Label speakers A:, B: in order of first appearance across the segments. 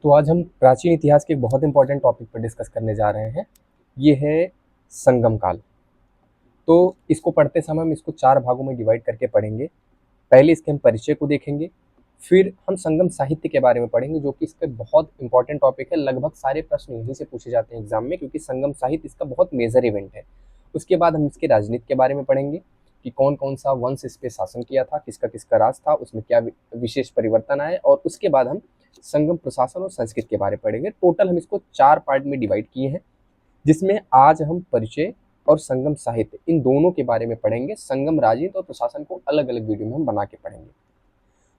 A: तो आज हम प्राचीन इतिहास के एक बहुत इंपॉर्टेंट टॉपिक पर डिस्कस करने जा रहे हैं। ये है संगम काल। तो इसको पढ़ते समय हम इसको 4 भागों में डिवाइड करके पढ़ेंगे। पहले इसके हम परिचय को देखेंगे, फिर हम संगम साहित्य के बारे में पढ़ेंगे जो कि इसका बहुत इंपॉर्टेंट टॉपिक है। लगभग सारे प्रश्न यहीं से पूछे जाते हैं एग्जाम में, क्योंकि संगम साहित्य इसका बहुत मेजर इवेंट है। उसके बाद हम इसके राजनीति के बारे में पढ़ेंगे कि कौन कौन सा वंश इस पे शासन किया था, किसका किसका राज था, उसमें क्या विशेष परिवर्तन आए, और उसके बाद हम संगम प्रशासन और संस्कृत के बारे में पढ़ेंगे। टोटल हम इसको 4 पार्ट में डिवाइड किए हैं, जिसमें आज हम परिचय और संगम साहित्य इन दोनों के बारे में पढ़ेंगे। संगम राजनीति और प्रशासन को अलग अलग वीडियो में हम बना के पढ़ेंगे।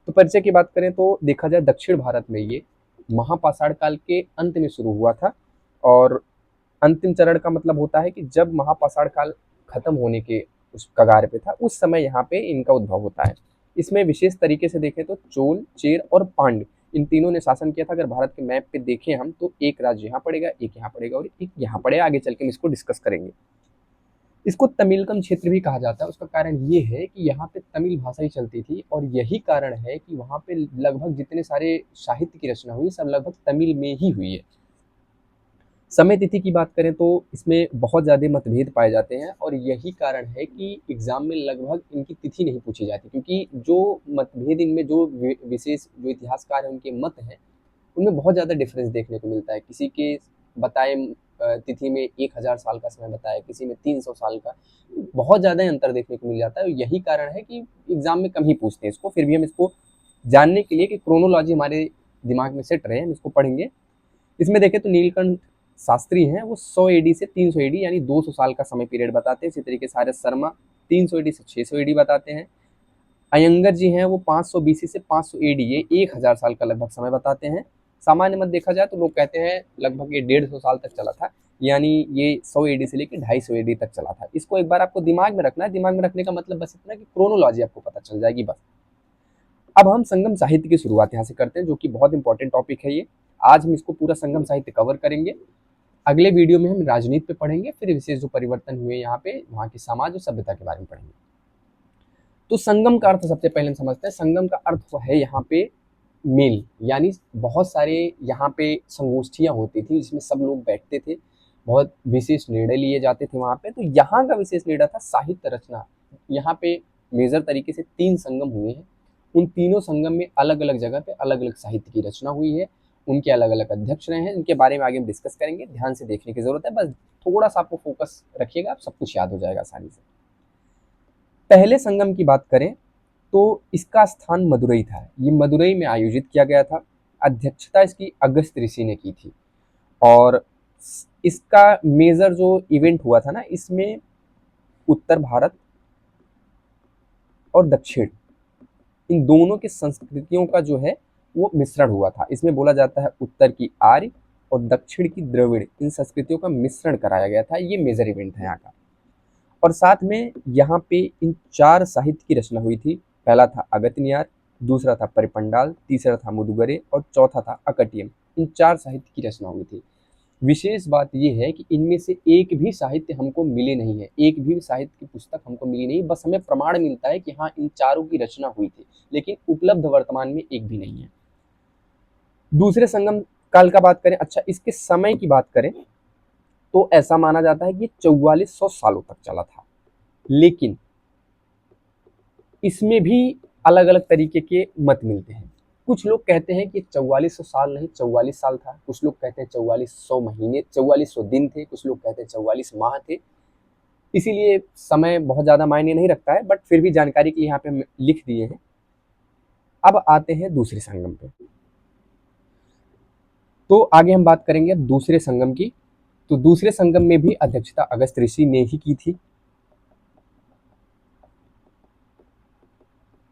A: तो परिचय की बात करें तो देखा जाए दक्षिण भारत में ये महापाषाण काल के अंत में शुरू हुआ था, और अंतिम चरण का मतलब होता है कि जब महापाषाण काल खत्म होने के उस कगार पे था, उस समय यहाँ पे इनका उद्भव होता है। इसमें विशेष तरीके से देखें तो चोल, चेर और पांड्य इन तीनों ने शासन किया था। अगर भारत के मैप पे देखें हम तो एक राज्य यहाँ पड़ेगा, एक यहाँ पड़ेगा और एक यहाँ पड़ेगा। आगे चल के हम इसको डिस्कस करेंगे। इसको तमिलकम क्षेत्र भी कहा जाता है। उसका कारण ये है कि यहाँ पे तमिल भाषा ही चलती थी, और यही कारण है कि वहाँ पे लगभग जितने सारे साहित्य की रचना हुई सब लगभग तमिल में ही हुई है। समय तिथि की बात करें तो इसमें बहुत ज़्यादा मतभेद पाए जाते हैं, और यही कारण है कि एग्जाम में लगभग इनकी तिथि नहीं पूछी जाती, क्योंकि जो मतभेद इनमें जो विशेष जो इतिहासकार हैं उनके मत हैं उनमें बहुत ज़्यादा डिफरेंस देखने को मिलता है। किसी के बताए तिथि में 1000 साल का समय बताया, किसी में 300 साल का, बहुत ज़्यादा अंतर देखने को मिल जाता है। यही कारण है कि एग्जाम में कम ही पूछते हैं इसको। फिर भी हम इसको जानने के लिए कि क्रोनोलॉजी हमारे दिमाग में सेट रहे हम इसको पढ़ेंगे। इसमें देखें तो नीलकंठ शास्त्री हैं, वो 100 एडी से 300 एडी यानी 200 साल का समय पीरियड बताते हैं। इसी तरीके से आर्य शर्मा 300 एडी से 600 एडी बताते हैं। अयंगर जी हैं वो 500 बीसी से 500 एडी, ये 1000 साल का लगभग समय बताते हैं। सामान्य मत देखा जाए तो लोग कहते हैं लगभग ये 150 साल तक चला था, यानी ये 100 एडी से लेकर 250 एडी तक चला था। इसको एक बार आपको दिमाग में रखना है। दिमाग में रखने का मतलब बस इतना कि क्रोनोलॉजी आपको पता चल जाएगी बस। अब हम संगम साहित्य की शुरुआत यहाँ से करते हैं, जो कि बहुत इंपॉर्टेंट टॉपिक है ये। आज हम इसको पूरा संगम साहित्य कवर करेंगे। अगले वीडियो में हम राजनीति पे पढ़ेंगे, फिर विशेष जो परिवर्तन हुए यहाँ पे वहाँ की समाज और सभ्यता के बारे में पढ़ेंगे। तो संगम का अर्थ सबसे पहले हम समझते हैं। संगम का अर्थ है यहाँ पे मेल, यानी बहुत सारे यहाँ पे संगोष्ठियाँ होती थी जिसमें सब लोग बैठते थे, बहुत विशेष निर्णय लिए जाते थे वहाँ पे। तो यहाँ का विशेष निर्णय था साहित्य रचना। यहाँ पे मेजर तरीके से 3 संगम हुए हैं। उन तीनों संगम में अलग अलग जगह पे अलग अलग साहित्य की रचना हुई है। उनके अलग अलग अध्यक्ष रहे हैं, इनके बारे में आगे हम डिस्कस करेंगे। ध्यान से देखने की जरूरत है, बस थोड़ा सा आपको फोकस रखिएगा, आप सब कुछ याद हो जाएगा आसानी से। पहले संगम की बात करें तो इसका स्थान मदुरई था। ये मदुरई में आयोजित किया गया था। अध्यक्षता इसकी अगस्त ऋषि ने की थी, और इसका मेजर जो इवेंट हुआ था ना, इसमें उत्तर भारत और दक्षिण इन दोनों की संस्कृतियों का जो है वो मिश्रण हुआ था। इसमें बोला जाता है उत्तर की आर्य और दक्षिण की द्रविड़, इन संस्कृतियों का मिश्रण कराया गया था। ये मेजर इवेंट है यहाँ का। और साथ में यहाँ पे इन 4 साहित्य की रचना हुई थी। पहला था अगत्यार, दूसरा था परिपंडाल, तीसरा था मुदुगरे और चौथा था अकटियम। इन 4 साहित्य की रचना हुई थी। विशेष बात यह है कि इनमें से एक भी साहित्य हमको मिले नहीं है, एक भी साहित्य की पुस्तक हमको मिली नहीं। बस हमें प्रमाण मिलता है कि हाँ इन चारों की रचना हुई थी, लेकिन उपलब्ध वर्तमान में एक भी नहीं है। दूसरे संगम काल का बात करें, अच्छा इसके समय की बात करें तो ऐसा माना जाता है कि 4400 सालों तक चला था, लेकिन इसमें भी अलग अलग तरीके के मत मिलते हैं। कुछ लोग कहते हैं कि 4400 साल नहीं 44 साल था, कुछ लोग कहते हैं 4400 महीने 4400 दिन थे, कुछ लोग कहते हैं 44 माह थे। इसीलिए समय बहुत ज़्यादा मायने नहीं रखता है, बट फिर भी जानकारी के यहाँ पे हम लिख दिए हैं। अब आते हैं दूसरे संगम पे। तो आगे हम बात करेंगे दूसरे संगम की। तो दूसरे संगम में भी अध्यक्षता अगस्त ऋषि ने ही की थी।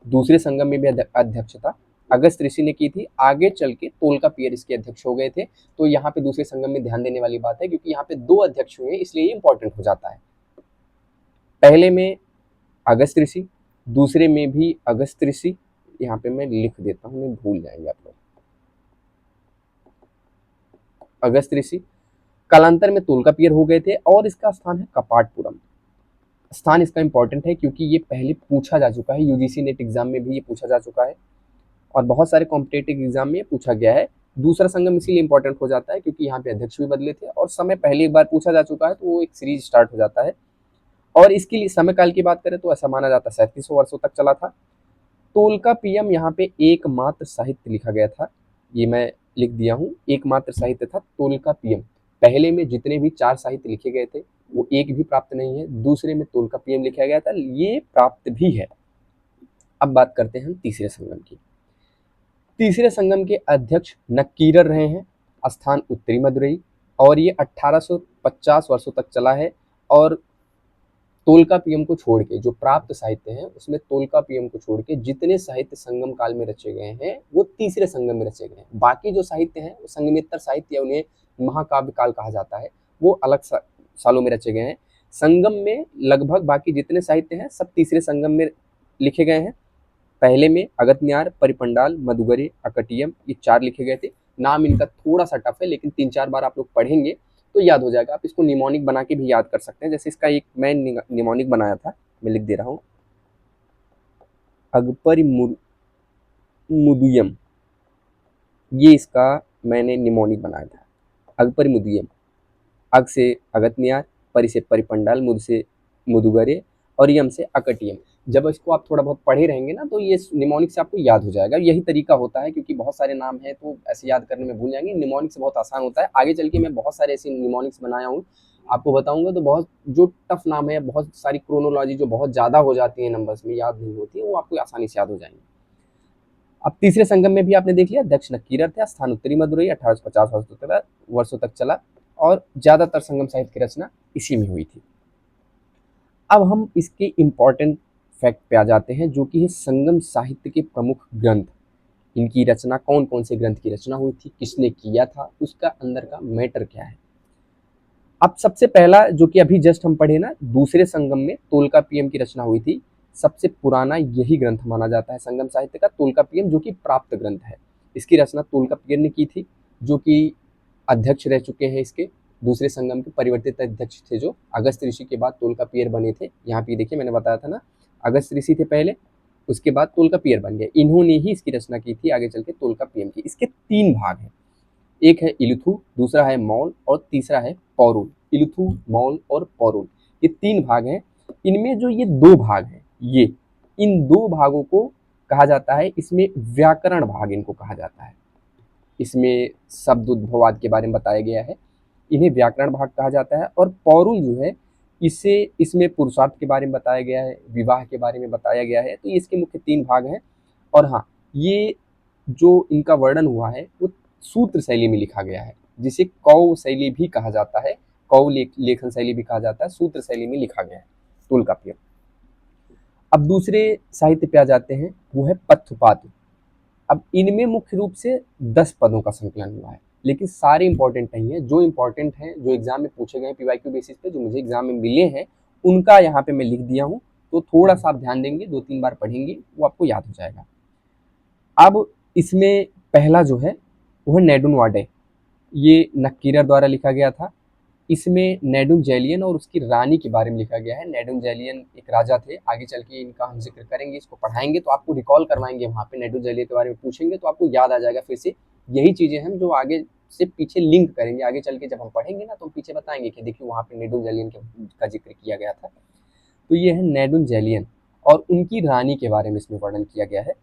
A: दूसरे संगम में भी अध्यक्षता अगस्त ऋषि ने की थी। आगे चल के तोलकापियर इसके अध्यक्ष हो गए थे। तो यहाँ पे दूसरे संगम में ध्यान देने वाली बात है, क्योंकि यहाँ पे 2 अध्यक्ष हुए, इसलिए ये इंपॉर्टेंट हो जाता है। पहले में अगस्त ऋषि, दूसरे में भी अगस्त ऋषि। यहाँ पे मैं लिख देता हूँ, नहीं भूल जाएंगे आप लोग। अगस्त ऋषि कालांतर में तोलकापियर हो गए थे, और इसका स्थान है कपाटपुरम। स्थान इसका इंपॉर्टेंट है क्योंकि ये पहले पूछा जा चुका है, यूजीसी नेट एग्जाम में भी ये पूछा जा चुका है, और बहुत सारे कॉम्पिटेटिव एग्जाम में पूछा गया है। दूसरा संगम इसीलिए इंपॉर्टेंट हो जाता है क्योंकि यहाँ पे अध्यक्ष भी बदले थे और समय पहले एक बार पूछा जा चुका है, तो वो एक सीरीज स्टार्ट हो जाता है। और इसके लिए समय काल की बात करें तो ऐसा माना जाता है 3700 वर्षों तक चला था। तोल्कापियम यहाँ पे एकमात्र साहित्य लिखा गया था, ये मैं लिख दिया हूँ, एकमात्र साहित्य था तोल्कापियम। पहले में जितने भी 4 साहित्य लिखे गए थे वो एक भी प्राप्त नहीं है, दूसरे में तोल्कापियम लिखा गया था, ये प्राप्त भी है। अब बात करते हैं हम तीसरे संगम की। तीसरे संगम के अध्यक्ष नक्कीरर रहे हैं, स्थान उत्तरी मदुरई, और ये 1850 वर्षों तक चला है। और तोल्कापियम को छोड़ के जो प्राप्त साहित्य हैं उसमें तोल्कापियम को छोड़ के जितने साहित्य संगम काल में रचे गए हैं वो तीसरे संगम में रचे गए हैं। बाकी जो साहित्य हैं वो संगमेत्तर साहित्य या उन्हें महाकाव्य काल कहा जाता है, वो अलग सालों में रचे गए हैं। संगम में लगभग बाकी जितने साहित्य हैं सब तीसरे संगम में लिखे गए हैं। पहले में अगस्त्यार, परिपंडाल, मधुगरे, अकटियम, ये 4 लिखे गए थे। नाम इनका थोड़ा सा टफ है लेकिन 3-4 बार आप लोग पढ़ेंगे तो याद हो जाएगा। आप इसको निमोनिक बना के भी याद कर सकते हैं, जैसे इसका एक मैं निमोनिक बनाया था, मैं लिख दे रहा हूँ, अगपरिमुदुयम, ये इसका मैंने निमोनिक बनाया था। अगपरिमुदुयम, अग से अगस्त्यार, परि से परिपंडाल, मुद से मुदुगरे और यम से अकटियम। जब इसको आप थोड़ा बहुत पढ़े रहेंगे ना तो ये निमोनिक से आपको याद हो जाएगा। यही तरीका होता है क्योंकि बहुत सारे नाम हैं तो ऐसे याद करने में भूल जाएंगे। निमोनिक से बहुत आसान होता है। आगे चल के मैं बहुत सारे ऐसे निमोनिक्स बनाया हूँ, आपको बताऊंगा। तो बहुत जो टफ नाम है, बहुत सारी क्रोनोलॉजी जो बहुत ज़्यादा हो जाती है नंबर्स में, याद नहीं होती है, वो आपको आसानी से याद हो जाएंगे। अब तीसरे संगम में भी आपने देख लिया, दक्ष नक्कीरर थे, स्थान उत्तरी मदुरई, 1850 वर्षों तक चला और ज़्यादातर संगम साहित्य की रचना इसी में हुई थी। अब हम इसके इम्पॉर्टेंट फैक्ट पे आ जाते हैं जो कि है संगम साहित्य के प्रमुख ग्रंथ। इनकी रचना, कौन कौन से ग्रंथ की रचना हुई थी, किसने किया था, उसका अंदर का मैटर क्या है। अब सबसे पहला जो कि अभी जस्ट हम पढ़े ना, दूसरे संगम में तोल्कापियम की रचना हुई थी। सबसे पुराना यही ग्रंथ माना जाता है संगम साहित्य का, तोल्कापियम, जो कि प्राप्त ग्रंथ है। इसकी रचना तोल्कापियम ने की थी, जो कि अध्यक्ष रह चुके हैं इसके। दूसरे संगम के परिवर्तित अध्यक्ष थे जो अगस्त ऋषि के बाद तोल्कापियर बने थे। यहाँ पे देखिए मैंने बताया था ना, अगस्त ऋषि थे पहले, उसके बाद तोल्कापियर बन गए। इन्होंने ही इसकी रचना की थी आगे चल के तोल्कापियम की। इसके 3 भाग हैं, एक है इलुथु, दूसरा है मौल और तीसरा है पौरुल। इलुथु, मौल और पौरुल, ये 3 भाग हैं। इनमें जो ये 2 भाग हैं, ये इन 2 भागों को कहा जाता है, इसमें व्याकरण भाग इनको कहा जाता है। इसमें शब्द उद्भवाद के बारे में बताया गया है, इन्हें व्याकरण भाग कहा जाता है। और पौरुल जो है इसे, इसमें पुरुषार्थ के बारे में बताया गया है, विवाह के बारे में बताया गया है। तो इसके मुख्य 3 भाग हैं। और हाँ, ये जो इनका वर्णन हुआ है वो सूत्र शैली में लिखा गया है, जिसे कौव शैली भी कहा जाता है, कौव लेखन शैली भी कहा जाता है, सूत्र शैली में लिखा गया है तोल्कापियम। अब दूसरे साहित्य पे आ जाते हैं, वो है पत्थुपात। अब इनमें मुख्य रूप से 10 पदों का संकलन हुआ है, लेकिन सारे इंपॉर्टेंट नहीं है। जो इंपॉर्टेंट हैं, जो एग्जाम में पूछे गए पीवाईक्यू बेसिस पे, जो मुझे एग्जाम में मिले हैं, उनका यहाँ पे मैं लिख दिया हूँ। तो थोड़ा सा आप ध्यान देंगे, 2-3 बार पढ़ेंगे, वो आपको याद हो जाएगा। अब इसमें पहला जो है वो है नेडुन वाडे, ये नक्कीरर द्वारा लिखा गया था। इसमें नेडुन जैलियन और उसकी रानी के बारे में लिखा गया है। नेडुन जैलियन एक राजा थे, आगे चल के इनका हम जिक्र करेंगे, इसको पढ़ाएंगे तो आपको रिकॉल करवाएंगे, वहाँ पे नेडुन जैलियन के बारे में पूछेंगे तो आपको याद आ जाएगा फिर से। यही चीज़ें हम जो आगे से पीछे लिंक करेंगे, आगे चल के जब हम पढ़ेंगे ना तो हम पीछे बताएंगे कि देखिए वहाँ पे नेडुन जैलियन का जिक्र किया गया था। तो ये है नेडुन जैलियन और उनकी रानी के बारे में इसमें वर्णन किया गया है।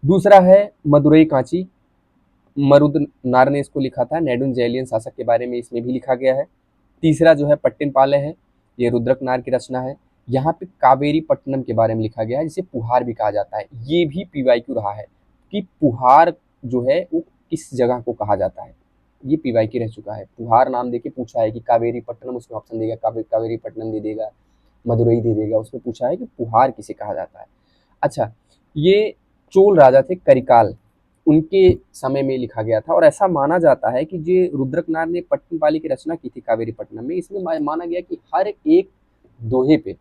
A: दूसरा है मदुरई कांची, मरुदनार ने इसको लिखा था। नेडुन जैलियन शासक के बारे में इसमें भी लिखा गया है। तीसरा जो है पट्टिनपाले है, ये रुद्रकनार की रचना है। यहाँ पे कावेरी पट्टनम के बारे में लिखा गया है, जिसे पुहार भी कहा जाता है। ये भी पीवाईक्यू रहा है कि पुहार जो है वो किस जगह को कहा जाता है, ये पीवाईक्यू रह चुका है। पुहार नाम देके पूछा है कि कावेरी पट्टनम, उसमें ऑप्शन देगा, कावेरी पट्टनम दे देगा, मदुरई दे देगा, उसमें पूछा है कि पुहार किसे कहा जाता है। अच्छा, ये चोल राजा थे करिकाल, उनके समय में लिखा गया था। और ऐसा माना जाता है कि जो रुद्रकनार ने पट्टनपाली की रचना की थी कावेरी पट्टनम में, इसमें माना गया कि हर एक दोहे पे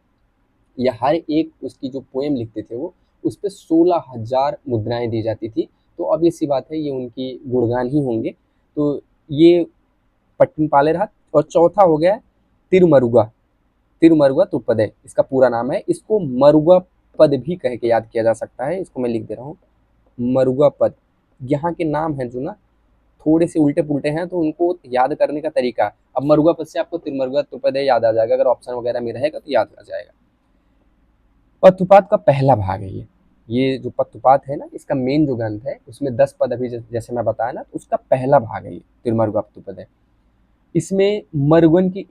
A: या हर एक उसकी जो पोएम लिखते थे वो, उस पर 16,000 मुद्राएं दी जाती थी। तो अब ये सी बात है, ये उनकी गुणगान ही होंगे। तो ये पट्टनपाले रहा। और चौथा हो गया तिरुमरुगा, तिरुमरुगा तुर्पदय इसका पूरा नाम है। इसको मरुगा पद भी कह के याद किया जा सकता है, इसको मैं लिख दे रहा हूँ, मरुगा पद। यहाँ के नाम है जो ना, थोड़े से उल्टे पुल्टे हैं तो उनको याद करने का तरीका, अब मरुआ पद से आपको तिरमरुआ त्रिपदय याद आ जाएगा, अगर ऑप्शन वगैरह में रहेगा तो याद आ जाएगा। पत्तुपात का पहला भाग है ये जो पत्तुपात है ना, इसका मेन जो ग्रंथ है उसमें 10 पद अभी जैसे मैं बताया ना, तो उसका पहला भाग है ये तिरमरुआ पत्तुपदय। इसमें मरुगन की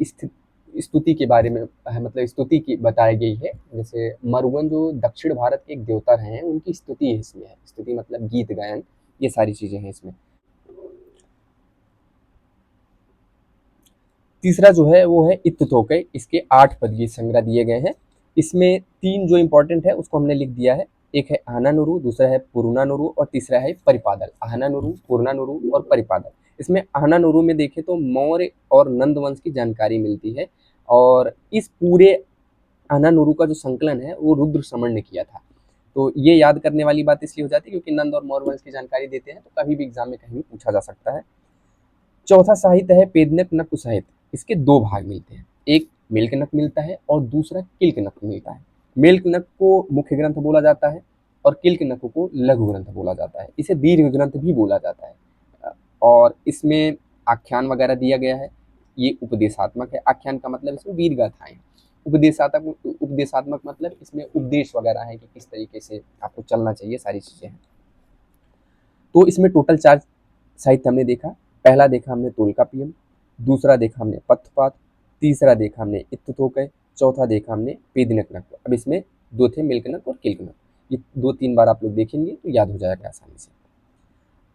A: स्तुति के बारे में मतलब स्तुति की बताई गई है। जैसे मरुगन जो दक्षिण भारत के एक देवता रहे हैं, उनकी स्तुति इसमें है। स्तुति मतलब गीत गायन, ये सारी चीजें हैं इसमें। तीसरा जो है वो है इत्तुतोकय, इसके 8 पद गीत संग्रह दिए गए हैं। इसमें 3 जो इंपॉर्टेंट है उसको हमने लिख दिया है। एक है आहनानुरू, दूसरा है पुरुनानुरू और तीसरा है परिपादल। आहनानुरू, पुरुनानुरू और परिपादल। इसमें आहनानुरू में देखें तो मौर्य और नंद वंश की जानकारी मिलती है, और इस पूरे आहनानुरू का जो संकलन है वो रुद्र समण ने किया था। तो ये याद करने वाली बात इसलिए हो जाती है क्योंकि नंद और मौर्य वंश की जानकारी देते हैं, तो कभी भी एग्जाम में कहीं भी पूछा जा सकता है। चौथा साहित्य है पेदनक नक्कु साहित्य। इसके 2 भाग मिलते हैं, एक मेलकनक मिलता है और दूसरा किल्कनक मिलता है। मेलकनक को मुख्य ग्रंथ बोला जाता है और किल्कनक को लघु ग्रंथ बोला जाता है। इसे दीर्घ ग्रंथ भी बोला जाता है, और इसमें आख्यान वगैरह दिया गया है। ये उपदेशात्मक है। आख्यान का मतलब इसमें वीर गाथाएं। उपदेशात्मक मतलब इसमें उपदेश वगैरह है कि किस तरीके से आपको चलना चाहिए, सारी चीजें हैं। तो इसमें टोटल 4 साहित्य हमने देखा। पहला देखा हमने तोलकाप्पियम, दूसरा देखा हमने पत्तपात, तीसरा देखा हमने इत्तुतोकय, चौथा देखा हमने पेदिनकनक। अब इसमें 2 थे मेलकनक और किल्कनक। ये 2-3 बार आप लोग देखेंगे तो याद हो जाएगा आसानी से।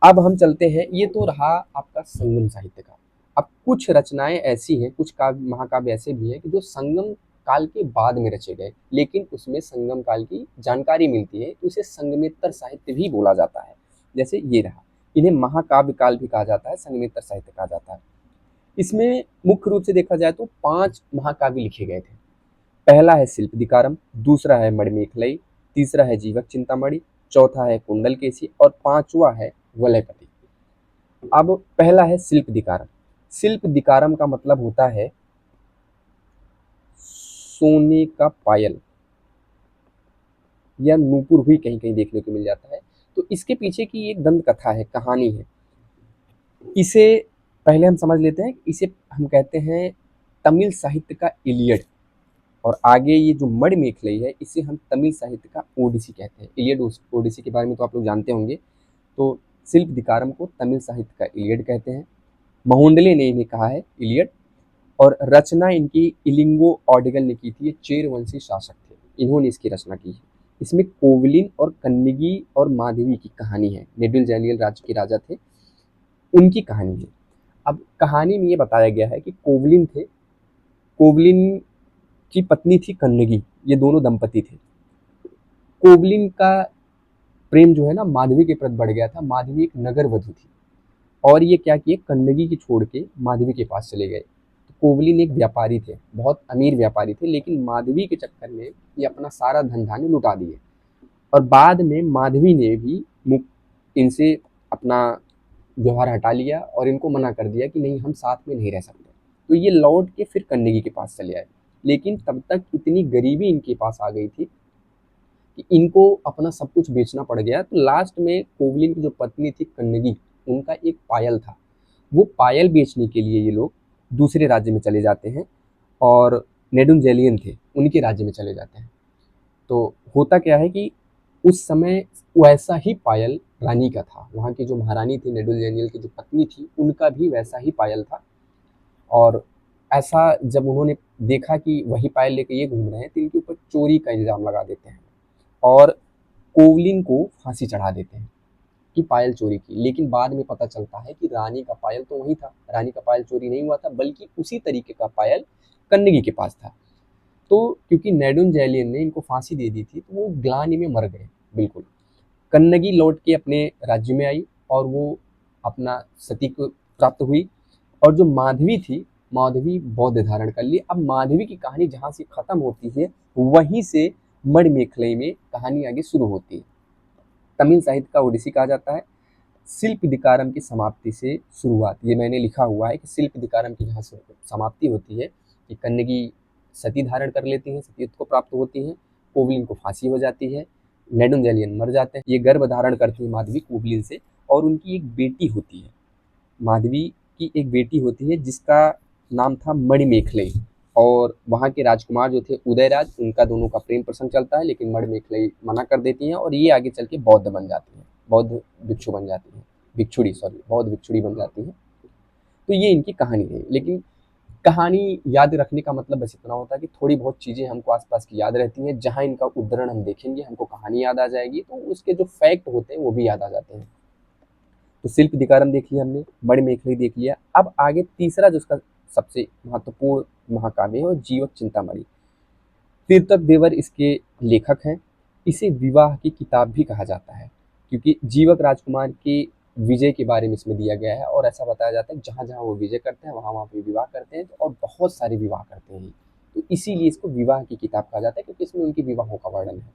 A: अब हम चलते हैं, ये तो रहा आपका संगम साहित्य का। अब कुछ रचनाएं ऐसी हैं, कुछ काव्य महाकाव्य ऐसे भी हैं कि जो संगम काल के बाद में रचे गए, लेकिन उसमें संगम काल की जानकारी मिलती है, तो उसे संगमेत्तर साहित्य भी बोला जाता है। जैसे ये रहा, इन्हें महाकाव्य काल भी कहा जाता है, संगमेत्तर साहित्य कहा जाता है। इसमें मुख्य रूप से देखा जाए तो 5 महाकाव्य लिखे गए थे। पहला है शिल्पदिकारम, दूसरा है मणिमेखलई, तीसरा है जीवक चिंतामणि, चौथा है कुंडलकेसी और 5वां है वलयपति। अब पहला है शिल्पदिकारम। शिल्पदिकारम का मतलब होता है सोने का पायल, या नूपुर भी कहीं कहीं देखने को मिल जाता है। तो इसके पीछे की एक दंत कथा है, कहानी है। इसे पहले हम समझ लेते हैं। इसे हम कहते हैं तमिल साहित्य का इलियड, और आगे ये जो मणिमेखलई है इसे हम तमिल साहित्य का ओडिसी कहते हैं। इलियड ओडिसी के बारे में तो आप लोग जानते होंगे। तो शिल्पदिकारम को तमिल साहित्य का इलियड कहते हैं। महोंडले ने इन्हें कहा है इलियड, और रचना इनकी इलिंगो ऑडिगल ने की थी। ये चेरवंशी शासक थे, इन्होंने इसकी रचना की है। इसमें कोवलिन और कन्नगी और माधवी की कहानी है। नेडुल जैनियल राज्य के राजा थे, उनकी कहानी है। अब कहानी में ये बताया गया है कि कोवलिन थे, कोवलिन की पत्नी थी कन्नगी, ये दोनों दंपति थे। कोवलिन का प्रेम जो है ना माधवी के प्रति बढ़ गया था। माधवी एक नगर वधू थी, और ये क्या किए, कन्नगी की छोड़ के माधवी के पास चले गए। तो कोवलिन एक व्यापारी थे, बहुत अमीर व्यापारी थे, लेकिन माधवी के चक्कर में ये अपना सारा धन धान्य लुटा दिए, और बाद में माधवी ने भी इनसे अपना व्यवहार हटा लिया और इनको मना कर दिया कि नहीं, हम साथ में नहीं रह सकते। तो ये लौट के फिर कन्नगी के पास चले आए, लेकिन तब तक इतनी गरीबी इनके पास आ गई थी कि इनको अपना सब कुछ बेचना पड़ गया। तो लास्ट में कोवलिन की जो पत्नी थी कन्नगी, उनका एक पायल था, वो पायल बेचने के लिए ये लोग दूसरे राज्य में चले जाते हैं, और नेडुंजेलियन थे, उनके राज्य में चले जाते हैं। तो होता क्या है कि उस समय वैसा ही पायल रानी का था, वहाँ की जो महारानी थी नेडुंजेलियन की जो पत्नी थी, उनका भी वैसा ही पायल था। और ऐसा जब उन्होंने देखा कि वही पायल लेके ये घूम रहे हैं, तो इनके ऊपर चोरी का इल्ज़ाम लगा देते हैं और कोवलिन को फांसी चढ़ा देते हैं कि पायल चोरी की। लेकिन बाद में पता चलता है कि रानी का पायल तो वही था, रानी का पायल चोरी नहीं हुआ था, बल्कि उसी तरीके का पायल कन्नगी के पास था। तो क्योंकि नेडुंजेलियन ने इनको फांसी दे दी थी, तो वो ग्लानि में मर गए बिल्कुल। कन्नगी लौट के अपने राज्य में आई और वो अपना सती को प्राप्त हुई, और जो माधवी थी, माधवी बौद्ध धारण कर ली। अब माधवी की कहानी जहाँ से खत्म होती है, वहीं से मणिमेखलई में कहानी आगे शुरू होती है। तमिल साहित्य का ओडिसी कहा जाता है। शिल्पदिकारम की समाप्ति से शुरुआत, ये मैंने लिखा हुआ है कि शिल्पदिकारम की जहाँ से समाप्ति होती है कि कन्नगी सती धारण कर लेती हैं, सतीत्व को प्राप्त होती हैं, कोवलिन को फांसी हो जाती है, नेडुंजेलियन मर जाते हैं। ये गर्भ धारण करती है माधवी कोवलिन से, और उनकी एक बेटी होती है। माधवी की एक बेटी होती है जिसका नाम था मणिमेखलई, और वहाँ के राजकुमार जो थे उदयराज, उनका दोनों का प्रेम प्रसंग चलता है, लेकिन मणिमेखलई मना कर देती हैं और ये आगे चल के बौद्ध बन जाती हैं, बौद्ध भिक्षु बन जाती हैं, भिक्षुड़ी सॉरी बौद्ध भिक्षुड़ी बन जाती हैं। तो ये इनकी कहानी है। लेकिन कहानी याद रखने का मतलब बस इतना होता है कि थोड़ी बहुत चीज़ें हमको आसपास की याद रहती हैं, जहाँ इनका उद्धरण हम देखेंगे हमको कहानी याद आ जाएगी, तो उसके जो फैक्ट होते हैं वो भी याद आ जाते हैं। तो शिल्प दिकारम देख लिया हमने, मणिमेखली देख लिया। अब आगे तीसरा जो उसका सबसे महत्वपूर्ण महाकाव्य है वो जीवक चिंतामणि। तीर्थक देवर इसके लेखक हैं। इसे विवाह की किताब भी कहा जाता है, क्योंकि जीवक राजकुमार के विजय के बारे में इसमें दिया गया है, और ऐसा बताया जाता है जहाँ जहाँ वो विजय करते हैं वहाँ वहाँ पे विवाह करते हैं, और बहुत सारे विवाह करते हैं। तो इसीलिए इसको विवाह की किताब कहा जाता है, क्योंकि इसमें उनके विवाहों का वर्णन है।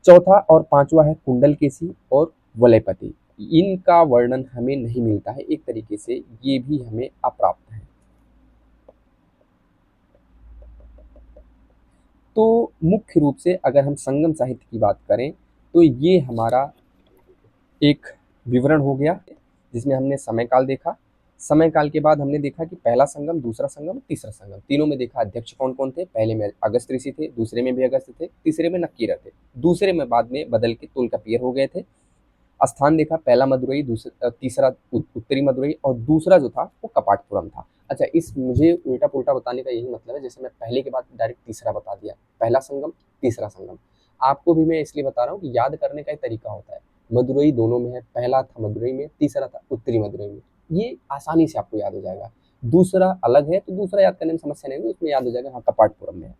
A: चौथा और पांचवा है कुंडलकेसी और वलयपति। इनका वर्णन हमें नहीं मिलता है, एक तरीके से ये भी हमें अप्राप्त है। तो मुख्य रूप से अगर हम संगम साहित्य की बात करें तो ये हमारा एक विवरण हो गया, जिसमें हमने समय काल देखा। समय काल के बाद हमने देखा कि पहला संगम, दूसरा संगम, तीसरा संगम, तीनों में देखा अध्यक्ष कौन कौन थे। पहले में अगस्त ऋषि थे, दूसरे में भी अगस्त थे, तीसरे में नक्कीरर थे, दूसरे में बाद में बदल के तोलकापियर हो गए थे। स्थान देखा, पहला मदुरई, तीसरा उत्तरी मदुरई, और दूसरा जो था वो कपाटपुरम था। अच्छा, इस मुझे उल्टा पुल्टा बताने का यही मतलब है, जैसे मैं पहले के बाद डायरेक्ट तीसरा बता दिया, पहला संगम तीसरा संगम। आपको भी मैं इसलिए बता रहा हूँ कि याद करने का एक तरीका होता है। मदुरई दोनों में है, पहला था मदुरई में, तीसरा था उत्तरी मदुरई में, ये आसानी से आपको याद हो जाएगा। दूसरा अलग है तो दूसरा याद करने में समस्या नहीं होगी, उसमें याद हो जाएगा हाँ कपाटपुरम में है।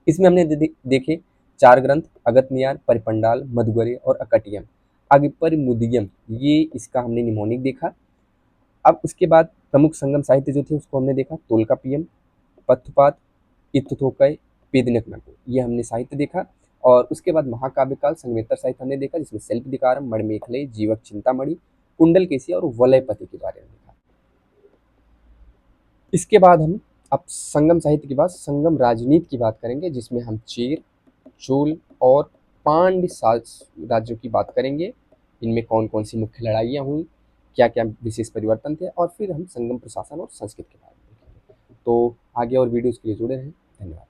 A: इसमें हमने देखे चार ग्रंथ, अगस्त्यायन, परिपंडाल, मधुगरे और अकटियम। अगिपरमुदियम, ये इसका हमने निमोनिक देखा। अब उसके बाद प्रमुख संगम साहित्य जो थे उसको हमने देखा, तोलकापियम, पथपात, इत्थोथोकय, पेदनकनको, ये हमने साहित्य देखा। और उसके बाद महाकाव्य काल संगमेतर साहित्य हमने देखा, जिसमें शिल्पदिकारम, मणिमेखले, जीवक चिंतामणि, कुंडलकेसी और वलयपति के बारे में देखा। इसके बाद हम अब संगम साहित्य के बाद संगम राजनीति की बात करेंगे, जिसमें हम चेर, चोल और पांड्य राज्यों की बात करेंगे। इनमें कौन कौन सी मुख्य लड़ाइयाँ हुई, क्या क्या विशेष परिवर्तन थे, और फिर हम संगम प्रशासन और संस्कृत के बारे में देखेंगे। तो आगे और वीडियोज़ के लिए जुड़े रहें। धन्यवाद।